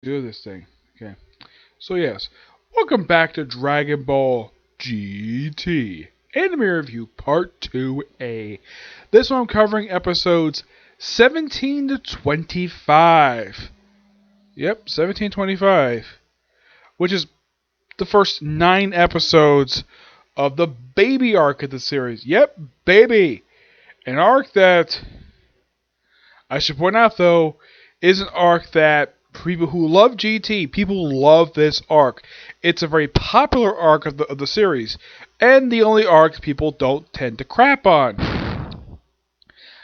Do this thing. Okay. So yes, welcome back to Dragon Ball GT Anime Review Part 2A. This one I'm covering episodes 17 to 25. Yep, 17 to 25. Which is the first 9 episodes of the baby arc of the series. Yep, baby! An arc that, I should point out though, is an arc that people who love GT, people love this arc. It's a very popular arc of the series, and the only arc people don't tend to crap on.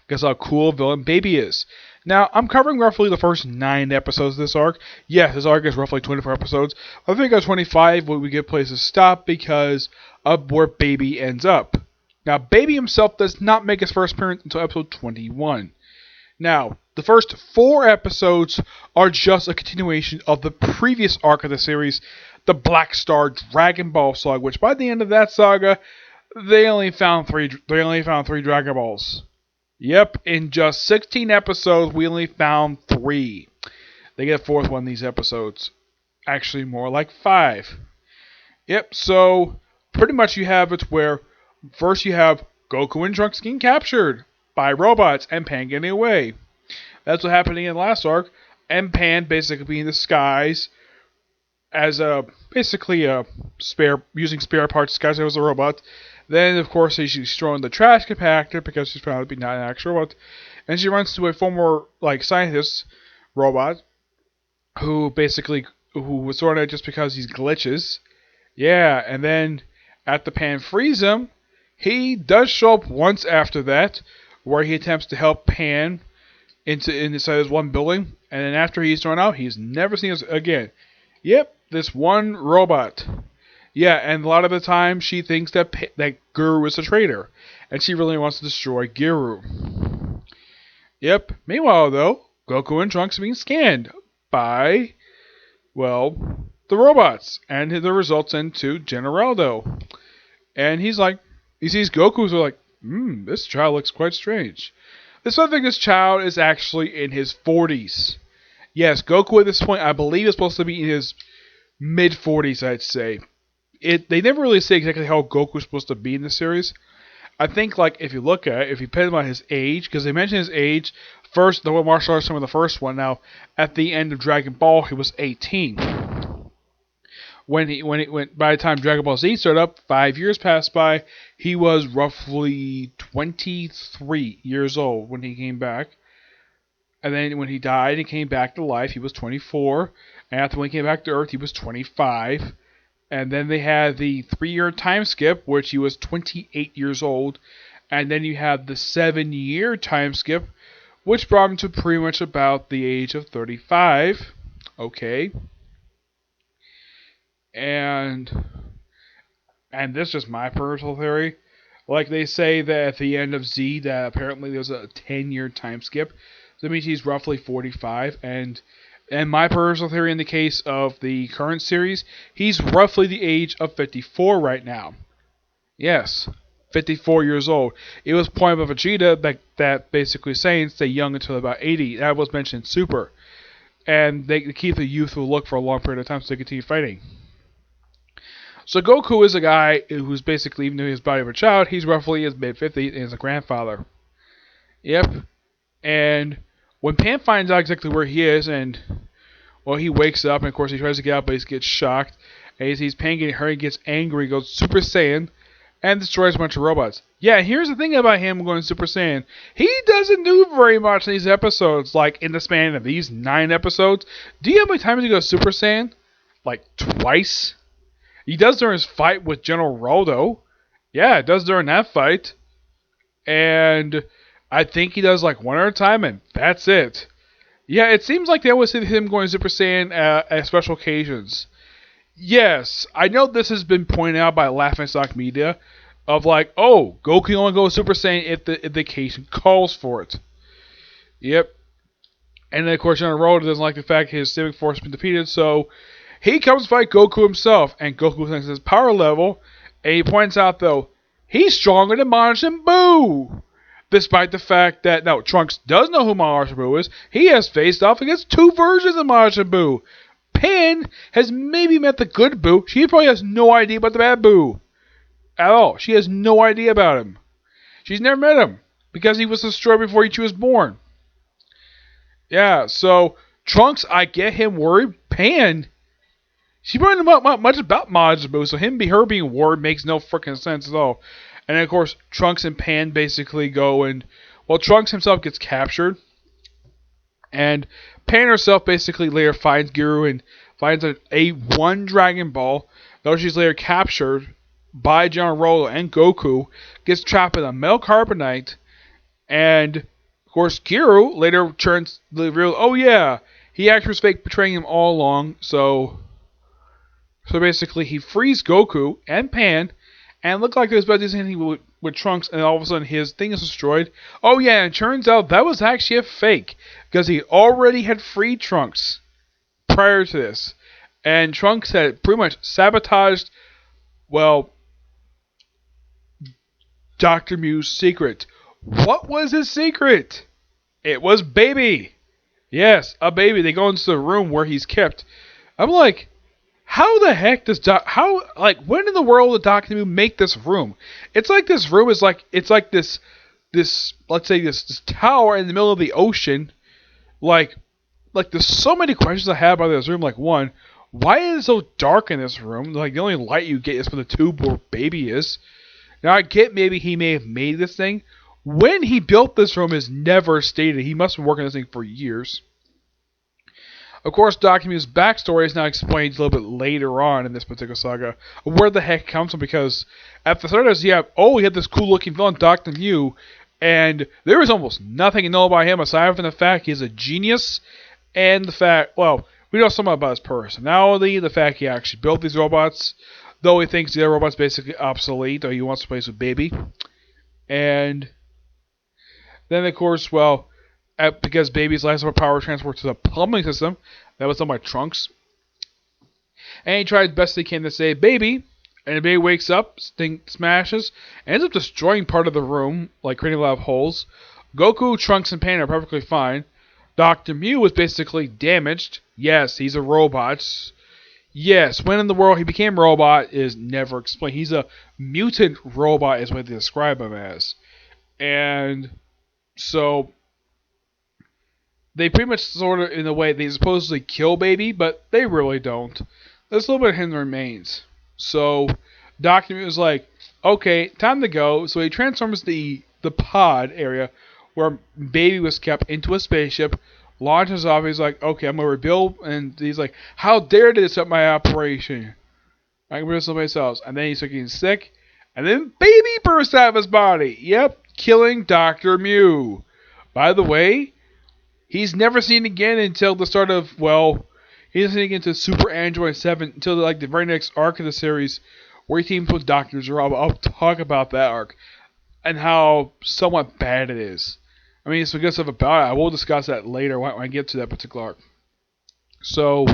Because how cool villain Baby is. Now, I'm covering roughly the first 9 episodes of this arc. Yes, this arc is roughly 24 episodes. I think at 25 we get places to stop because of where Baby ends up. Now, Baby himself does not make his first appearance until episode 21. Now, the first 4 episodes are just a continuation of the previous arc of the series, the Black Star Dragon Ball saga, which by the end of that saga, they only found three Dragon Balls. Yep, in just 16 episodes, we only found 3. They get a 4th one in these episodes. Actually, more like 5. Yep, so pretty much you have it where first you have Goku and Trunks getting captured by robots and Pan getting away. That's what happened in the last arc, and Pan basically being in disguise as basically a using spare parts disguised as a robot. Then of course she's thrown the trash compactor because she's found to be not an actual robot, and she runs to a former scientist robot who was thrown out just because he's glitches. Yeah, and then after Pan frees him, he does show up once after that, where he attempts to help Pan inside his one building, and then after he's thrown out, he's never seen us again. Yep, this one robot. Yeah, and a lot of the time she thinks that Guru is a traitor, and she really wants to destroy Guru. Yep. Meanwhile, though, Goku and Trunks are being scanned by, well, the robots, and the results into Generaldo. And he sees Goku, so like, this child looks quite strange. This one thing, this child is actually in his 40s. Yes, Goku at this point, I believe, is supposed to be in his mid-40s, I'd say. They never really say exactly how Goku's supposed to be in the series. I think, if you look at it, if you depend on his age, because they mention his age, first, the martial arts from the first one, now, at the end of Dragon Ball, he was 18. By the time Dragon Ball Z started up, 5 years passed by, he was roughly 23 years old when he came back. And then when he died and came back to life, he was 24. And after when he came back to Earth, he was 25. And then they had the 3-year time skip, which he was 28 years old. And then you have the 7-year time skip, which brought him to pretty much about the age of 35. Okay. And this is just my personal theory. Like they say that at the end of Z, that apparently there's a 10-year time skip. So that means he's roughly 45. And my personal theory in the case of the current series, he's roughly the age of 54 right now. Yes, 54 years old. It was pointed out by Vegeta that basically saying stay young until about 80. That was mentioned in Super. And they keep the youthful look for a long period of time so they continue fighting. So Goku is a guy who's basically, even though he's body of a child, he's roughly his mid-50s and is a grandfather. Yep. And when Pan finds out exactly where he is, and, well, he wakes up, and of course he tries to get out, but he gets shocked. And he sees Pan getting hurt, he gets angry, goes Super Saiyan, and destroys a bunch of robots. Yeah, here's the thing about him going Super Saiyan. He doesn't do very much in these episodes, like in the span of these 9 episodes. Do you know how many times he goes Super Saiyan? Like, twice? He does during his fight with General Roldo. Yeah, it does during that fight. And I think he does like one at a time, and that's it. Yeah, it seems like they always see him going Super Saiyan at special occasions. Yes, I know this has been pointed out by Laughingstock Media, of like, oh, Goku only goes Super Saiyan if the occasion calls for it. Yep. And then, of course, General Roldo doesn't like the fact his civic force has been defeated, so he comes to fight Goku himself, and Goku thinks his power level, and he points out, though, he's stronger than Majin Buu! Despite the fact that, no, Trunks does know who Majin Buu is. He has faced off against 2 versions of Majin Buu. Pan has maybe met the good Boo. She probably has no idea about the bad Boo at all. She has no idea about him. She's never met him because he was destroyed before she was born. Yeah, so Trunks, I get him worried. Pan, she probably doesn't know much about Majin Buu, so her being worried makes no freaking sense at all. And then, of course, Trunks and Pan basically go and, well, Trunks himself gets captured. And Pan herself basically later finds Giru and finds one Dragon Ball. Though she's later captured by General Roto and Goku, gets trapped in a metal carbonite. And, of course, Giru later turns the real, oh yeah, he actually was fake betraying him all along. So basically he frees Goku and Pan. And it looked like he was about to do something with Trunks, and all of a sudden his thing is destroyed. Oh yeah, and it turns out that was actually a fake, because he already had freed Trunks prior to this. And Trunks had pretty much sabotaged, well, Dr. Mew's secret. What was his secret? It was baby. Yes, a baby. They go into the room where he's kept. I'm like, how the heck does when in the world did Dr. Mew make this room? It's like this room is like, it's like this let's say this tower in the middle of the ocean. Like there's so many questions I have about this room. Like, one, why is it so dark in this room? Like, the only light you get is from the tube where baby is. Now I get maybe he may have made this thing. When he built this room is never stated. He must have been working on this thing for years. Of course, Dr. Mew's backstory is now explained a little bit later on in this particular saga. Where the heck it comes from, because at the start of this, we had this cool looking villain, Dr. Mew, and there is almost nothing to know about him aside from the fact he's a genius, and the fact, well, we know something about his personality, the fact he actually built these robots, though he thinks the other robots basically obsolete, or he wants to play with baby. And then, of course, well, because Baby's last power transport to the plumbing system that was done by Trunks. And he tried best he can to save Baby. And Baby wakes up, smashes, ends up destroying part of the room, like creating a lot of holes. Goku, Trunks, and Pan are perfectly fine. Dr. Mew was basically damaged. Yes, he's a robot. Yes, when in the world he became a robot is never explained. He's a mutant robot is what they describe him as. And so they pretty much sort of, in a way, they supposedly kill Baby, but they really don't. There's a little bit of him that remains. So Dr. Mew was like, okay, time to go. So he transforms the pod area where Baby was kept into a spaceship, launches off. He's like, okay, I'm going to rebuild. And he's like, how dare they disrupt my operation? I can rebuild somebody else. And then he's getting sick. And then Baby bursts out of his body. Yep, killing Dr. Mew. By the way, he's never seen again until the start of, well, he doesn't get into Super Android 7 until like the very next arc of the series where he teams with Dr. Zero. I'll talk about that arc and how somewhat bad it is. I mean, it's some good stuff about it. I will discuss that later when I get to that particular arc. So,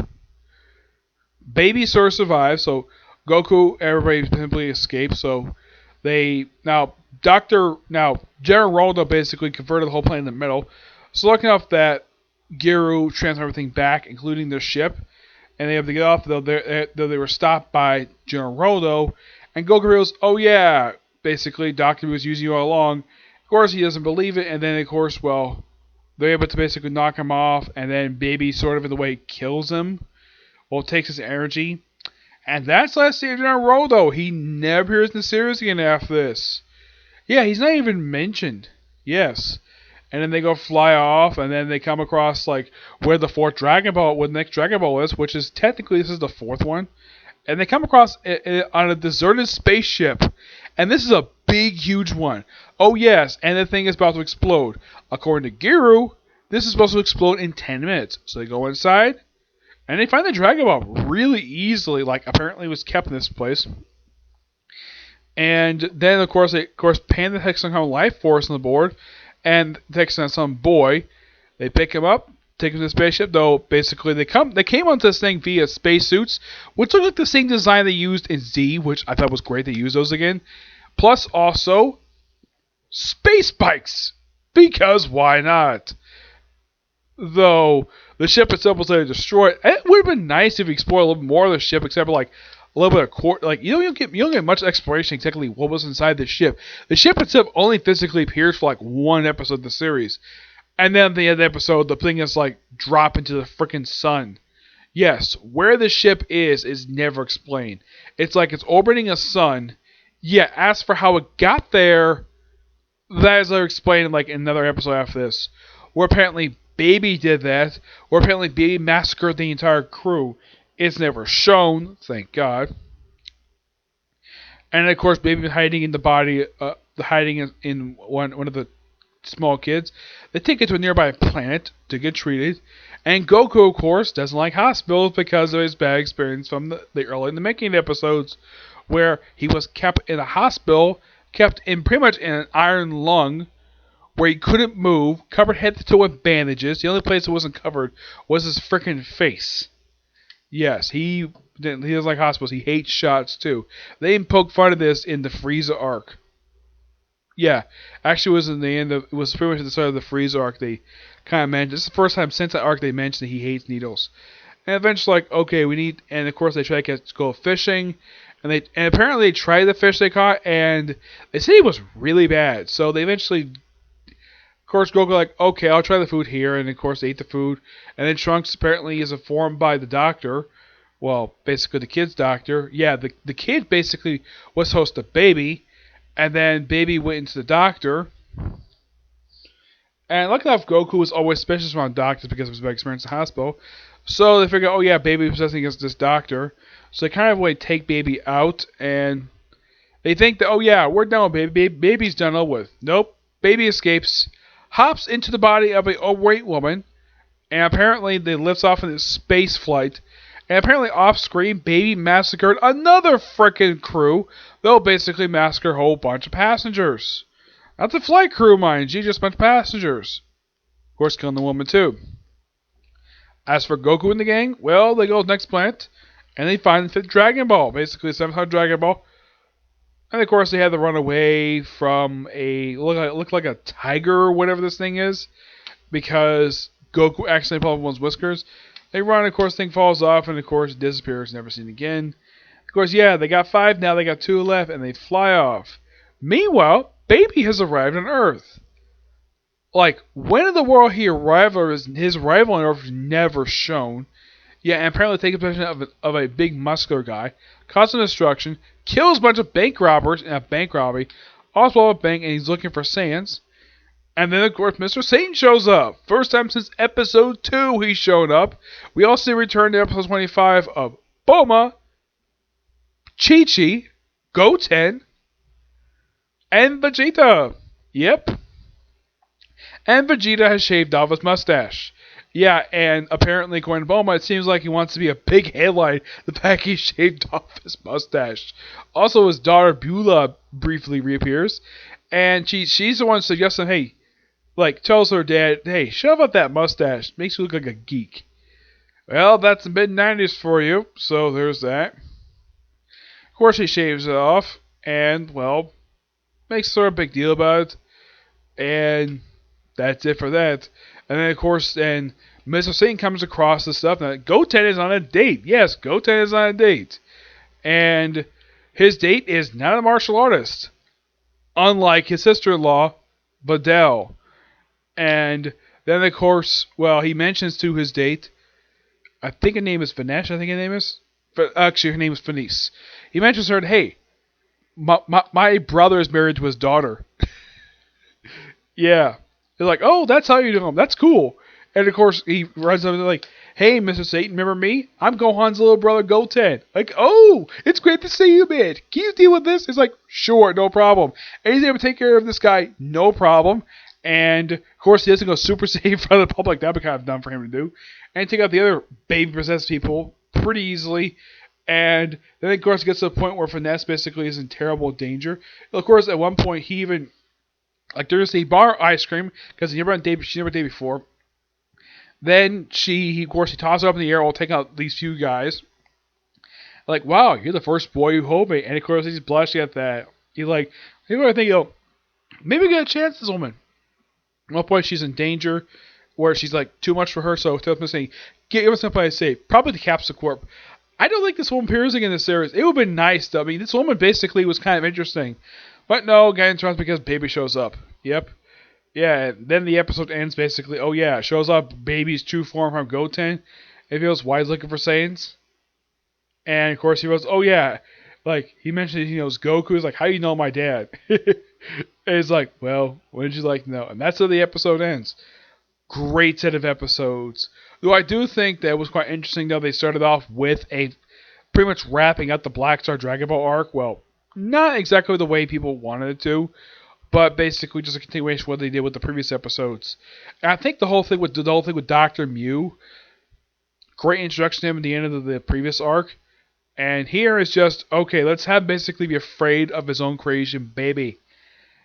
Baby sort of survives. So, Goku, everybody simply escapes. So, General Roto basically converted the whole planet in the middle. So, lucky enough that Giru transferred everything back, including their ship, and they have to get off, though they were stopped by General Roto, and Goku goes, oh yeah, basically, Dr. Mew was using you all along. Of course, he doesn't believe it, and then, of course, well, they're able to basically knock him off, and then Baby sort of in the way kills him, well, takes his energy, and that's the last scene of General Roto. He never appears in the series again after this. Yeah, he's not even mentioned. Yes. And then they go fly off, and then they come across like where the next Dragon Ball is, which is technically this is the fourth one. And they come across on a deserted spaceship, and this is a big, huge one. Oh yes, and the thing is about to explode. According to Giru, this is supposed to explode in 10 minutes. So they go inside, and they find the Dragon Ball really easily. Like apparently it was kept in this place. And then of course Pan detects some kind of life force on the board. And takes on some boy. They pick him up, take him to the spaceship. Though basically they came onto this thing via spacesuits, which look like the same design they used in Z, which I thought was great. They used those again. Plus also space bikes, because why not? Though The ship itself was later destroyed. It would have been nice if you explored a little bit more of the ship, except for like a little bit of like you don't get much exploration exactly what was inside the ship. The ship itself only physically appears for like one episode of the series, and then at the end of the episode, the thing is like drop into the freaking sun. Yes, where the ship is never explained. It's like it's orbiting a sun. Yeah, as for how it got there, that is later explained in like another episode after this, where apparently Baby did that, where apparently Baby massacred the entire crew. It's never shown, thank God. And of course, Baby was hiding in the body, hiding in one of the small kids. They take it to a nearby planet to get treated. And Goku, of course, doesn't like hospitals because of his bad experience from the early in the making episodes, where he was kept in a hospital, kept in pretty much in an iron lung, where he couldn't move, covered head to toe with bandages. The only place that wasn't covered was his freaking face. Yes, he doesn't like hospitals. He hates shots too. They even poke fun of this in the Frieza arc. Yeah, actually, it was pretty much at the start of the Frieza arc. They kind of mentioned this is the first time since that arc they mentioned that he hates needles. And eventually, like, okay, and of course they try to go fishing, and apparently they tried the fish they caught, and they said it was really bad. So they eventually, of course, Goku like, okay, I'll try the food here, and of course they ate the food, and then Trunks apparently is informed by the doctor, well, basically the kid's doctor. Yeah, the kid basically was supposed to Baby, and then Baby went into the doctor. And luckily enough, Goku was always suspicious around doctors because of his bad experience in the hospital. So they figure, oh yeah, Baby was possessing against this doctor. So they kind of like take Baby out, and they think that, oh yeah, we're done with Baby. Baby's done all with. Nope. Baby escapes, hops into the body of an overweight woman, and apparently they lifts off in this space flight. And apparently off-screen, Baby massacred another frickin' crew. They'll basically massacre a whole bunch of passengers. Not the flight crew, mind you, just a bunch of passengers. Of course, killing the woman too. As for Goku and the gang, well, they go to the next planet, and they find the 5th Dragon Ball, basically the 7th Dragon Ball. And of course, they had to run away from look like a tiger or whatever this thing is, because Goku accidentally pulled one's whiskers. They run, of course, the thing falls off, and of course, it disappears, never seen again. Of course, yeah, they got 5 now, they got 2 left, and they fly off. Meanwhile, Baby has arrived on Earth. Like, when in the world he arrived, or his arrival on Earth was never shown. Yeah, and apparently taking possession of a big muscular guy, causing destruction, kills a bunch of bank robbers in a bank robbery, also blows up a bank, and he's looking for Saiyans. And then, of course, Mr. Satan shows up. First time since episode 2 he's shown up. We also return to episode 25 of Bulma, Chi-Chi, Goten, and Vegeta. Yep. And Vegeta has shaved off his mustache. Yeah, and apparently, according to Bulma, it seems like he wants to be a big headline the fact he shaved off his mustache. Also, his daughter Beulah briefly reappears, and she's the one suggesting, hey, like, tells her dad, hey, shove up that mustache. Makes you look like a geek. Well, that's the mid-90s for you, so there's that. Of course, he shaves it off, and, well, makes sort of a big deal about it, and that's it for that. And then, of course, then Mr. Satan comes across the stuff that Goten is on a date. Yes, Goten is on a date. And his date is not a martial artist, unlike his sister-in-law, Videl. And then, of course, well, he mentions to his date, I think her name is Vanesh, I think her name is. Actually, her name is Fenice. He mentions her, hey, my brother is married to his daughter. Yeah. They're like, oh, that's how you do them. That's cool. And, of course, he runs up and like, hey, Mr. Satan, remember me? I'm Gohan's little brother, Goten. Like, oh, it's great to see you, man. Can you deal with this? It's like, sure, no problem. And he's able to take care of this guy, no problem. And, of course, he doesn't go Super Saiyan in front of the public. That would be kind of dumb for him to do. And take out the other baby-possessed people pretty easily. And then, of course, it gets to the point where Finesse basically is in terrible danger. Of course, at one point, he even, like, there's a bar ice cream, because she never had a day before. Then he tosses it up in the air while taking out these few guys. Like, wow, you're the first boy who hold me. And, of course, he's blushing at that. He's like, maybe I think, maybe we get a chance, this woman. At one point, she's in danger. where she's like too much for her, so instead of saying, give us somebody safe, probably the Capsule Corp. I don't think this woman appears again in this series. It would have been nice, though. I mean, this woman basically was kind of interesting. But no, guy interrupts because Baby shows up. Yep. Yeah, and then the episode ends basically, oh yeah, it shows up Baby's true form from Goten. It feels why he's looking for Saiyans. And of course he goes, oh yeah, like he mentioned he knows Goku. He's like, how do you know my dad? And he's like, well, what did you like to know? And that's how the episode ends. Great set of episodes. Though I do think that it was quite interesting though they started off with a pretty much wrapping up the Black Star Dragon Ball arc. Well, not exactly the way people wanted it to, but basically just a continuation of what they did with the previous episodes. And I think the whole thing with Dr. Mew, great introduction to him at the end of the previous arc. And here is just, okay, let's have basically be afraid of his own creation, Baby.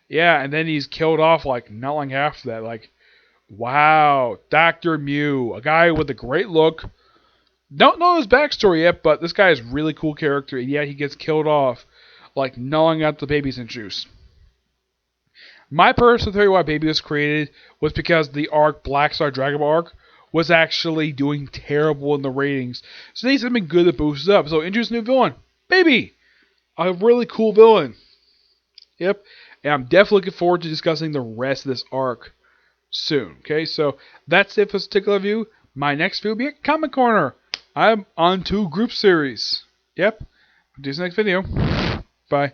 Yeah, and then he's killed off like not long after that. Like, wow, Dr. Mew, a guy with a great look. Don't know his backstory yet, but this guy is a really cool character, and yet he gets killed off like gnawing out the Baby's juice. My personal theory why Baby was created was because the arc, Black Star Dragon Ball arc, was actually doing terrible in the ratings. So they need something good to boost it up. So introduce a new villain. Baby! A really cool villain. Yep. And I'm definitely looking forward to discussing the rest of this arc soon. Okay, so that's it for this particular review. My next video will be a Comic Corner. I'm on to Group Series. Yep. See you in the next video. Bye.